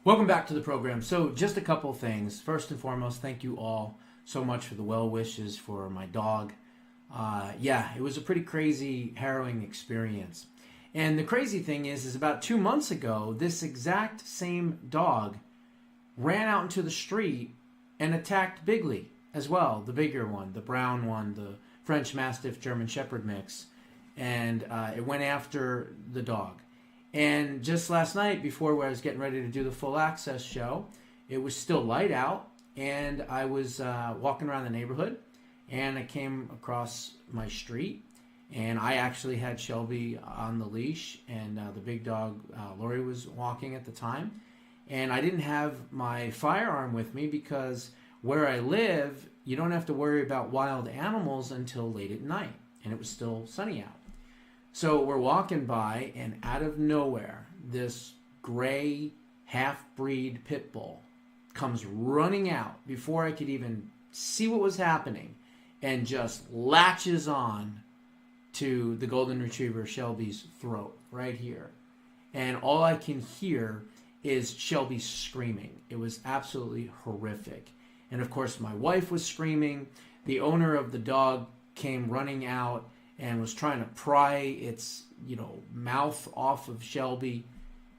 Welcome back to the program. So, just a couple of things. First and foremost, thank you all so much for the well wishes for my dog. Yeah, it was a pretty crazy, harrowing experience. And the crazy thing is about 2 months ago, this exact same dog ran out into the street and attacked Bigley as well, the bigger one, the brown one, the French Mastiff German Shepherd mix. And it went after the dog. And just last night, before I was getting ready to do the full access show, it was still light out, and I was walking around the neighborhood, and I came across my street, and I actually had Shelby on the leash, and the big dog, Lori, was walking at the time, and I didn't have my firearm with me because where I live, you don't have to worry about wild animals until late at night, and it was still sunny out. So we're walking by, and out of nowhere, this gray half-breed pit bull comes running out before I could even see what was happening and just latches on to the golden retriever Shelby's throat right here. And all I can hear is Shelby screaming. It was absolutely horrific. And of course, my wife was screaming. The owner of the dog came running out and was trying to pry its, mouth off of Shelby.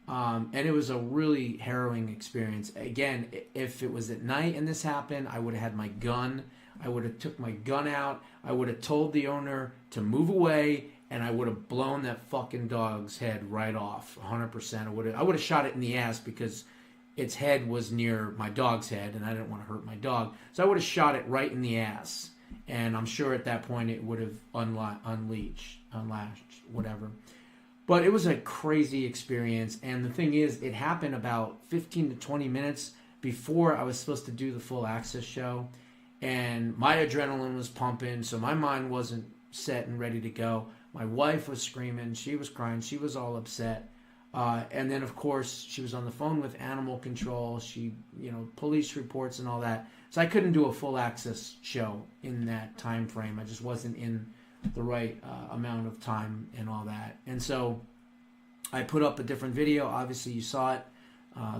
And it was a really harrowing experience. Again, if it was at night and this happened, I would have had my gun. I would have took my gun out. I would have told the owner to move away, and I would have blown that fucking dog's head right off, 100%. I would have shot it in the ass because its head was near my dog's head, and I didn't want to hurt my dog. So I would have shot it right in the ass. And I'm sure at that point it would have unlashed, whatever. But it was a crazy experience. And the thing is, it happened about 15 to 20 minutes before I was supposed to do the full access show. And my adrenaline was pumping, so my mind wasn't set and ready to go. My wife was screaming. She was crying. She was all upset. And then, of course, she was on the phone with animal control. She, police reports and all that. So I couldn't do a full access show in that time frame. I just wasn't in the right amount of time and all that. And so I put up a different video. Obviously, you saw it,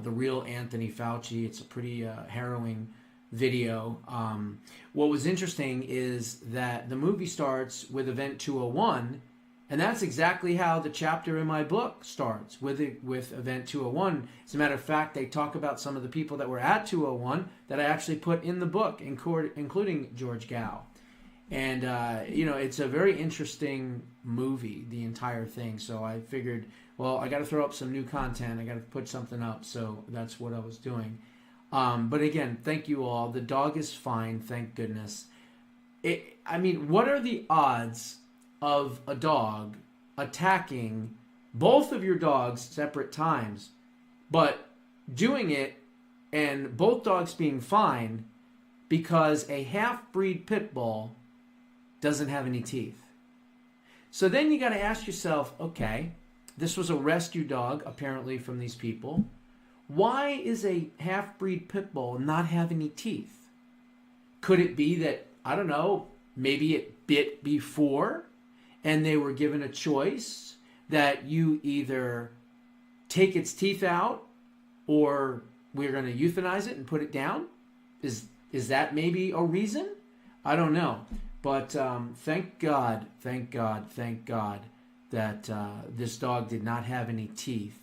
the real Anthony Fauci. It's a pretty harrowing video. What was interesting is that the movie starts with Event 201, and that's exactly how the chapter in my book starts, with Event 201. As a matter of fact, they talk about some of the people that were at 201 that I actually put in the book, including George Gao. And, it's a very interesting movie, the entire thing. So I figured, well, I got to throw up some new content. I got to put something up. So that's what I was doing. But again, thank you all. The dog is fine, thank goodness. What are the odds of a dog attacking both of your dogs separate times, but doing it and both dogs being fine because a half-breed pit bull doesn't have any teeth? So then you got to ask yourself, okay, this was a rescue dog apparently from these people. Why is a half-breed pit bull not have any teeth? Could it be that, I don't know, maybe it bit before and they were given a choice that you either take its teeth out or we're going to euthanize it and put it down? Is that maybe a reason? I don't know. But thank God that this dog did not have any teeth.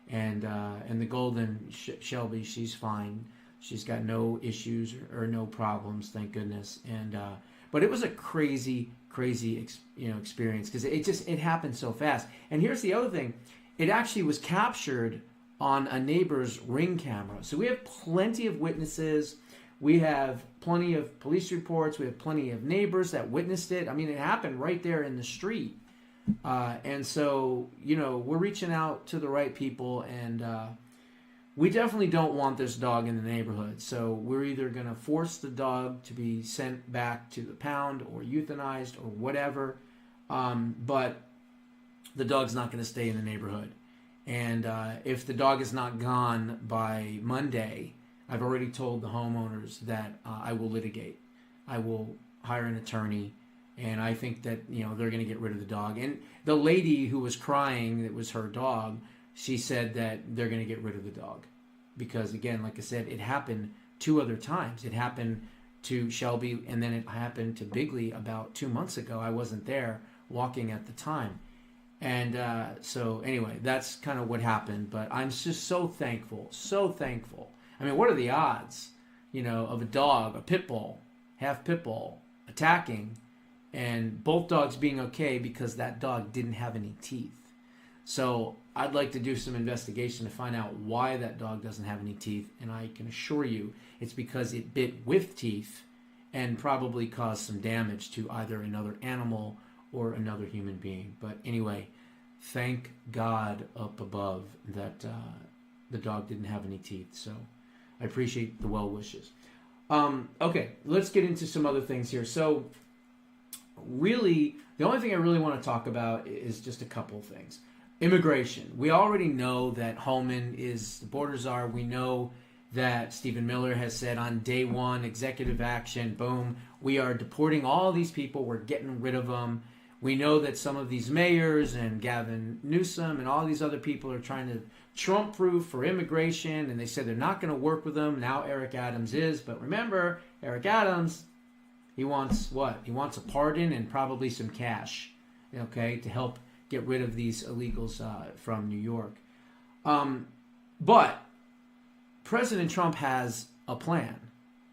And the golden Shelby, she's fine. She's got no issues or no problems, thank goodness. And but it was a crazy experience because it happened so fast. And here's the other thing: it actually was captured on a neighbor's Ring camera. So we have plenty of witnesses. We have plenty of police reports. We have plenty of neighbors that witnessed it. I mean, it happened right there in the street. And so, we're reaching out to the right people, and we definitely don't want this dog in the neighborhood. So we're either going to force the dog to be sent back to the pound or euthanized or whatever. But the dog's not going to stay in the neighborhood. And if the dog is not gone by Monday, I've already told the homeowners that I will litigate. I will hire an attorney. And I think that, they're going to get rid of the dog. And the lady who was crying, that was her dog, she said that they're going to get rid of the dog. because, again, like I said, it happened 2 other times. It happened to Shelby, and then it happened to Bigley about 2 months ago. I wasn't there walking at the time. And so anyway, that's kind of what happened. But I'm just so thankful, so thankful. I mean, what are the odds, of a dog, a pit bull, half pit bull, attacking, and both dogs being okay because that dog didn't have any teeth? So I'd like to do some investigation to find out why that dog doesn't have any teeth. And I can assure you it's because it bit with teeth and probably caused some damage to either another animal or another human being. But anyway, thank God up above that the dog didn't have any teeth. So I appreciate the well wishes. Okay, let's get into some other things here. So really, the only thing I really want to talk about is just a couple of things. Immigration. We already know that Holman is the border czar. We know that Stephen Miller has said on day one, executive action, boom, we are deporting all these people. We're getting rid of them. We know that some of these mayors and Gavin Newsom and all these other people are trying to Trump-proof for immigration, and they said they're not going to work with them. Now Eric Adams is. But remember, Eric Adams, he wants what? He wants a pardon and probably some cash, okay, to help get rid of these illegals from New York. But President Trump has a plan,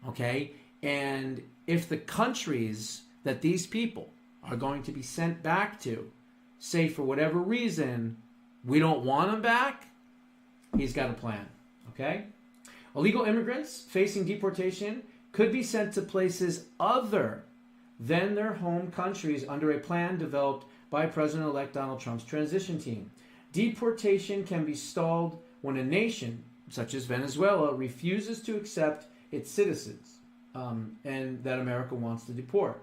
okay? And if the countries that these people are going to be sent back to, say for whatever reason, we don't want them back, he's got a plan, okay? Illegal immigrants facing deportation could be sent to places other than their home countries under a plan developed by President-elect Donald Trump's transition team. Deportation can be stalled when a nation, such as Venezuela, refuses to accept its citizens, and that America wants to deport.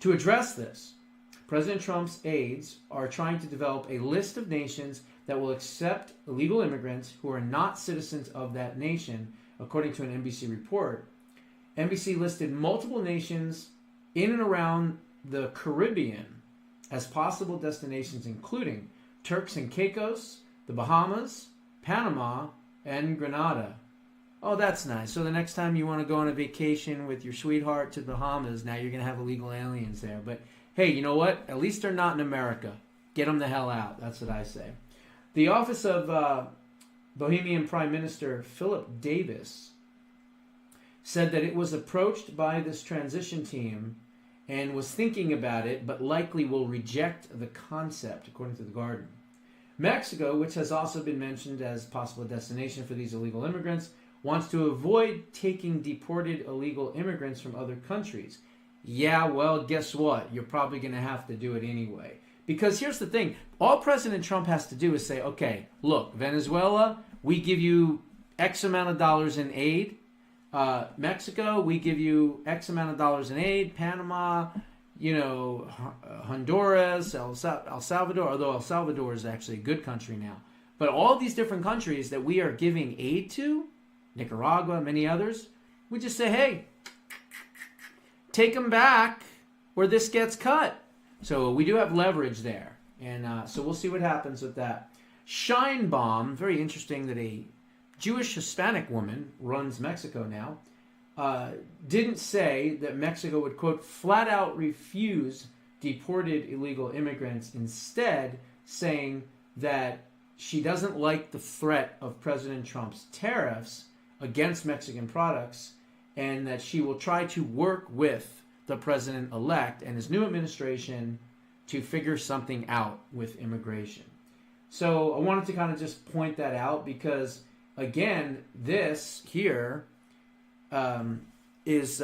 To address this, President Trump's aides are trying to develop a list of nations that will accept illegal immigrants who are not citizens of that nation, according to an NBC report. NBC listed multiple nations in and around the Caribbean as possible destinations, including Turks and Caicos, the Bahamas, Panama, and Grenada. Oh, that's nice. So the next time you want to go on a vacation with your sweetheart to the Bahamas, now you're going to have illegal aliens there. But hey, you know what? At least they're not in America. Get them the hell out. That's what I say. The office of Bohemian Prime Minister Philip Davis said that it was approached by this transition team and was thinking about it, but likely will reject the concept, according to The Guardian. Mexico, which has also been mentioned as possible destination for these illegal immigrants, wants to avoid taking deported illegal immigrants from other countries. Yeah, well, guess what? You're probably going to have to do it anyway. Because here's the thing. All President Trump has to do is say, okay, look, Venezuela, we give you X amount of dollars in aid. Mexico, we give you X amount of dollars in aid. Panama, Honduras, El Salvador, although El Salvador is actually a good country now. But all these different countries that we are giving aid to, Nicaragua, many others, we just say, hey, take them back where this gets cut. So we do have leverage there. And so we'll see what happens with that. Scheinbaum, very interesting that a Jewish Hispanic woman runs Mexico now, didn't say that Mexico would, quote, flat out refuse deported illegal immigrants, instead saying that she doesn't like the threat of President Trump's tariffs against Mexican products, and that she will try to work with the president-elect and his new administration to figure something out with immigration. So I wanted to kind of just point that out because, again, this here is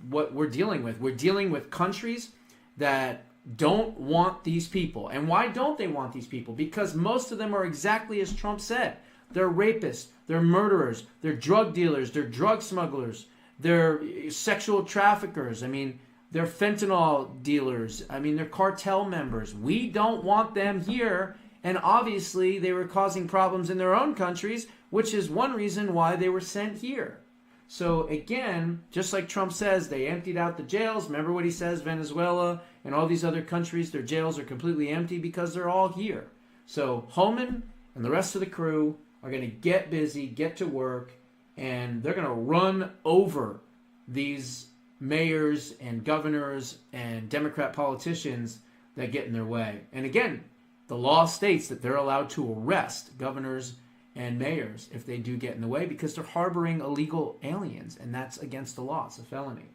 what we're dealing with. We're dealing with countries that don't want these people. And why don't they want these people? Because most of them are exactly as Trump said. They're rapists, they're murderers, they're drug dealers, they're drug smugglers, they're sexual traffickers. I mean, they're fentanyl dealers. I mean, they're cartel members. We don't want them here. And obviously, they were causing problems in their own countries, which is one reason why they were sent here. So again, just like Trump says, they emptied out the jails. Remember what he says, Venezuela and all these other countries, their jails are completely empty because they're all here. So Holman and the rest of the crew are going to get busy, get to work, and they're going to run over these mayors and governors and Democrat politicians that get in their way. And again, the law states that they're allowed to arrest governors and mayors if they do get in the way because they're harboring illegal aliens, and that's against the law. It's a felony.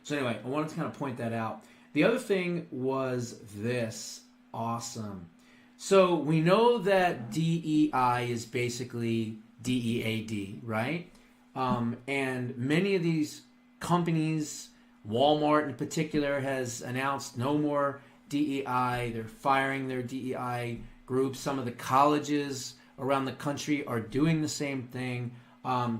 So anyway, I wanted to kind of point that out. The other thing was this. Awesome. So we know that DEI is basically DEAD, right? And many of these companies, Walmart in particular, has announced no more DEI. They're firing their DEI groups. Some of the colleges around the country are doing the same thing.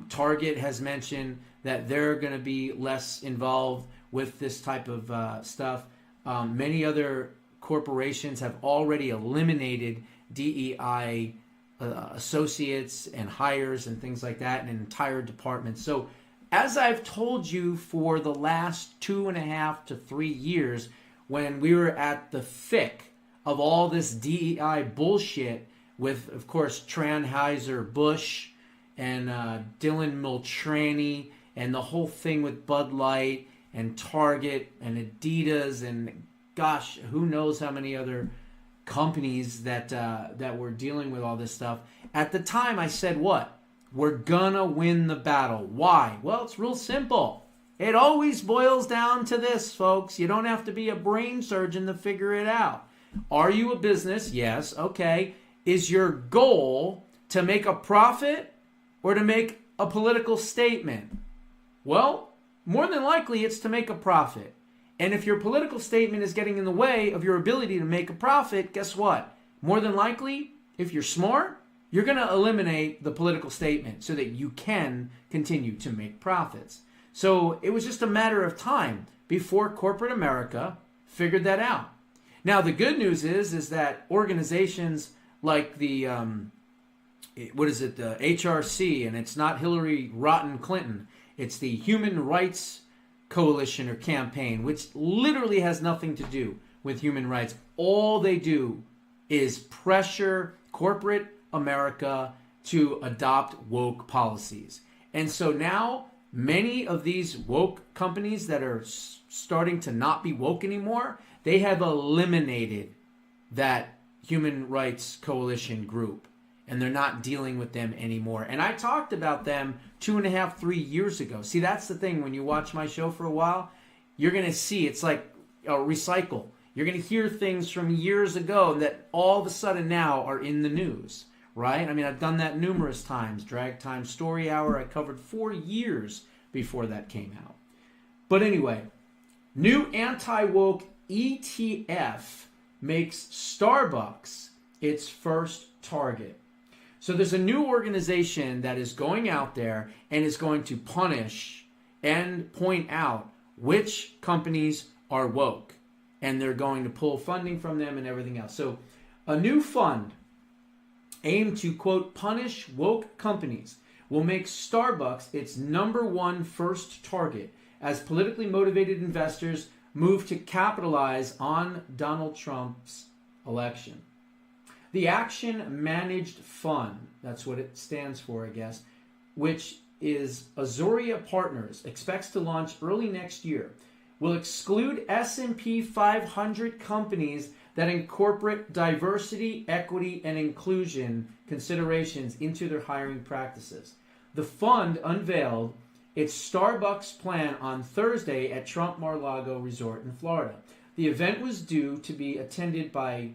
Target has mentioned that they're going to be less involved with this type of stuff. Many other corporations have already eliminated DEI associates and hires and things like that in entire departments. So as I've told you for the last 2.5 to 3 years, when we were at the thick of all this DEI bullshit with, of course, Anheuser-Busch and Dylan Mulvaney and the whole thing with Bud Light and Target and Adidas and gosh, who knows how many other companies that were dealing with all this stuff. At the time, I said what? We're gonna win the battle. Why? Well, it's real simple. It always boils down to this, folks. You don't have to be a brain surgeon to figure it out. Are you a business? Yes. Okay. Is your goal to make a profit or to make a political statement? Well, more than likely it's to make a profit. And if your political statement is getting in the way of your ability to make a profit, guess what? More than likely, if you're smart, you're going to eliminate the political statement so that you can continue to make profits. So it was just a matter of time before corporate America figured that out. Now, the good news is that organizations like the, the HRC, and it's not Hillary Rotten Clinton, it's the Human Rights Coalition or campaign, which literally has nothing to do with human rights. All they do is pressure corporate America to adopt woke policies. And so now many of these woke companies that are starting to not be woke anymore, they have eliminated that Human Rights Coalition group. And they're not dealing with them anymore. And I talked about them 2.5, 3 years ago. See, that's the thing. When you watch my show for a while, you're going to see it's like a recycle. You're going to hear things from years ago that all of a sudden now are in the news, right? I mean, I've done that numerous times. Drag Time Story Hour, I covered 4 years before that came out. But anyway, new anti-woke ETF makes Starbucks its first target. So there's a new organization that is going out there and is going to punish and point out which companies are woke. And they're going to pull funding from them and everything else. So a new fund aimed to, quote, punish woke companies will make Starbucks its #1 first target as politically motivated investors move to capitalize on Donald Trump's election. The Action Managed Fund, that's what it stands for, I guess, which is Azoria Partners, expects to launch early next year, will exclude S&P 500 companies that incorporate diversity, equity, and inclusion considerations into their hiring practices. The fund unveiled its Starbucks plan on Thursday at Trump Mar-a-Lago Resort in Florida. The event was due to be attended by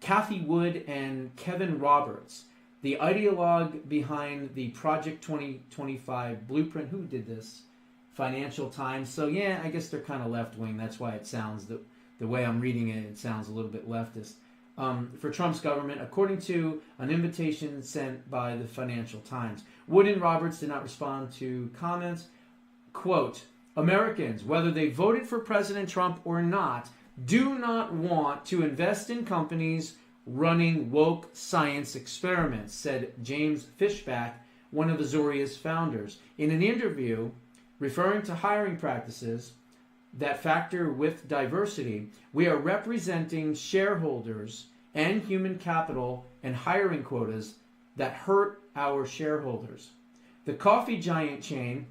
Kathy Wood and Kevin Roberts, the ideologue behind the Project 2025 blueprint. Who did this? Financial Times. So yeah, I guess they're kind of left-wing. That's why it sounds, the way I'm reading it, it sounds a little bit leftist. For Trump's government, according to an invitation sent by the Financial Times. Wood and Roberts did not respond to comments. Quote, Americans, whether they voted for President Trump or not, do not want to invest in companies running woke science experiments, said James Fishback, one of Azoria's founders. In an interview referring to hiring practices that factor with diversity, we are representing shareholders and human capital and hiring quotas that hurt our shareholders. The coffee giant chain,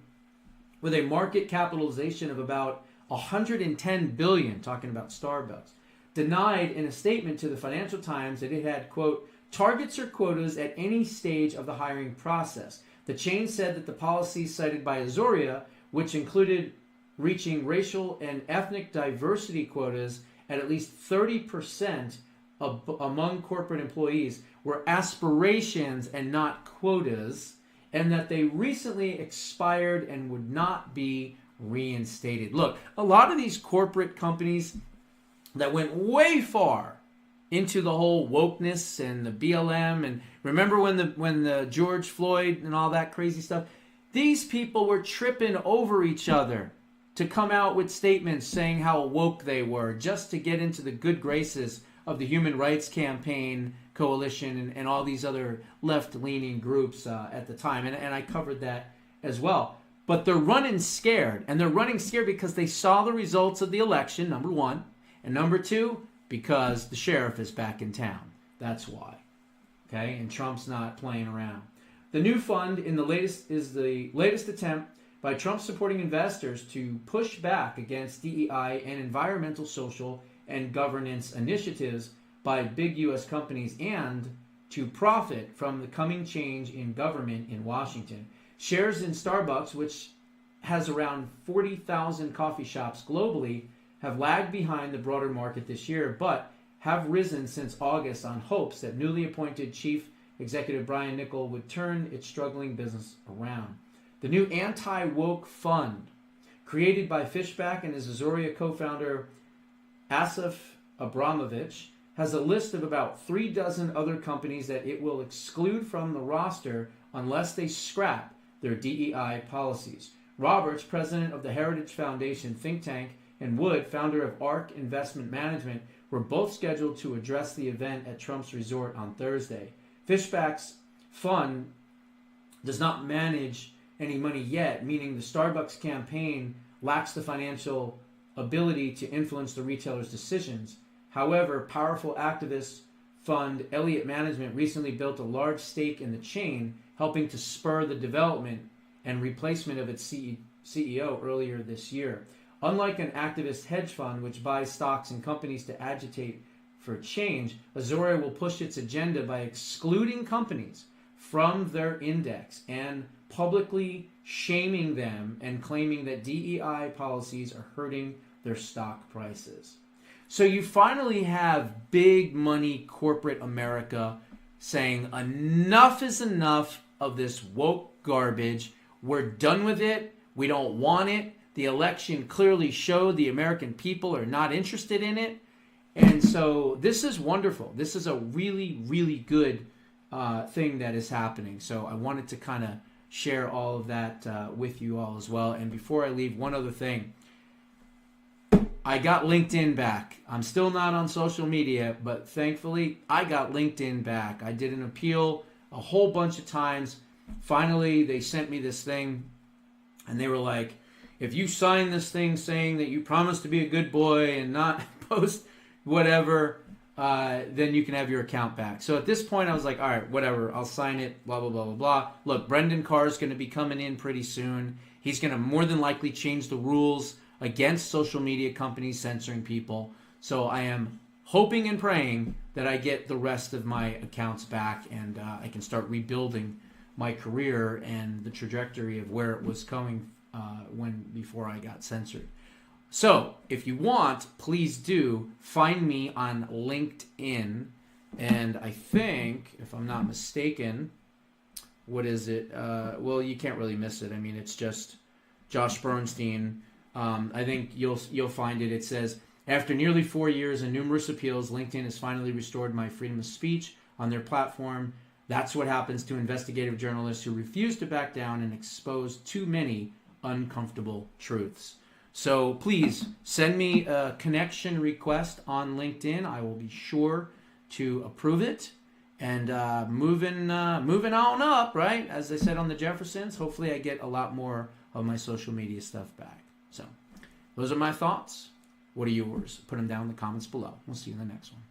with a market capitalization of about 110 billion, talking about Starbucks, denied in a statement to the Financial Times that it had, quote, targets or quotas at any stage of the hiring process. The chain said that the policies cited by Azoria, which included reaching racial and ethnic diversity quotas at least 30% among corporate employees, were aspirations and not quotas, and that they recently expired and would not be reinstated. Look, a lot of these corporate companies that went way far into the whole wokeness and the BLM, and remember when the George Floyd and all that crazy stuff, these people were tripping over each other to come out with statements saying how woke they were just to get into the good graces of the Human Rights Campaign Coalition and all these other left-leaning groups at the time. And I covered that as well. But they're running scared. And they're running scared because they saw the results of the election, number one. And number two, because the sheriff is back in town. That's why. Okay? And Trump's not playing around. The new fund is the latest attempt by Trump-supporting investors to push back against DEI and environmental, social, and governance initiatives by big U.S. companies and to profit from the coming change in government in Washington. Shares in Starbucks, which has around 40,000 coffee shops globally, have lagged behind the broader market this year, but have risen since August on hopes that newly appointed Chief Executive Brian Niccol would turn its struggling business around. The new anti-woke fund, created by Fishback and his Azoria co-founder Asif Abramovich, has a list of about 36 other companies that it will exclude from the roster unless they scrap their DEI policies. Roberts, president of the Heritage Foundation think tank, and Wood, founder of ARK Investment Management, were both scheduled to address the event at Trump's resort on Thursday. Fishback's fund does not manage any money yet, meaning the Starbucks campaign lacks the financial ability to influence the retailer's decisions. However, powerful activist fund Elliott Management recently built a large stake in the chain, helping to spur the development and replacement of its CEO earlier this year. Unlike an activist hedge fund, which buys stocks and companies to agitate for change, Azoria will push its agenda by excluding companies from their index and publicly shaming them and claiming that DEI policies are hurting their stock prices. So you finally have big money corporate America saying enough is enough of this woke garbage. We're done with it. We don't want it. The election clearly showed the American people are not interested in it. And so this is wonderful. This is a really, really good thing that is happening. So I wanted to kind of share all of that with you all as well. And before I leave, one other thing. I got LinkedIn back. I'm still not on social media, but thankfully I got LinkedIn back. I did an appeal a whole bunch of times. Finally, they sent me this thing, and they were like, if you sign this thing saying that you promise to be a good boy and not post whatever, then you can have your account back. So at this point, I was like, all right, whatever, I'll sign it, blah, blah, blah, blah, blah. Look, Brendan Carr is going to be coming in pretty soon. He's going to more than likely change the rules against social media companies censoring people. So I am hoping and praying that I get the rest of my accounts back and I can start rebuilding my career and the trajectory of where it was going before I got censored. So if you want, please do find me on LinkedIn. And I think, if I'm not mistaken, what is it? Well, you can't really miss it. I mean, it's just Josh Bernstein. I think you'll find it. It says, after nearly 4 years and numerous appeals, LinkedIn has finally restored my freedom of speech on their platform. That's what happens to investigative journalists who refuse to back down and expose too many uncomfortable truths. So please send me a connection request on LinkedIn. I will be sure to approve it. And moving on up, right? As I said on the Jeffersons, hopefully I get a lot more of my social media stuff back. So those are my thoughts. What are yours? Put them down in the comments below. We'll see you in the next one.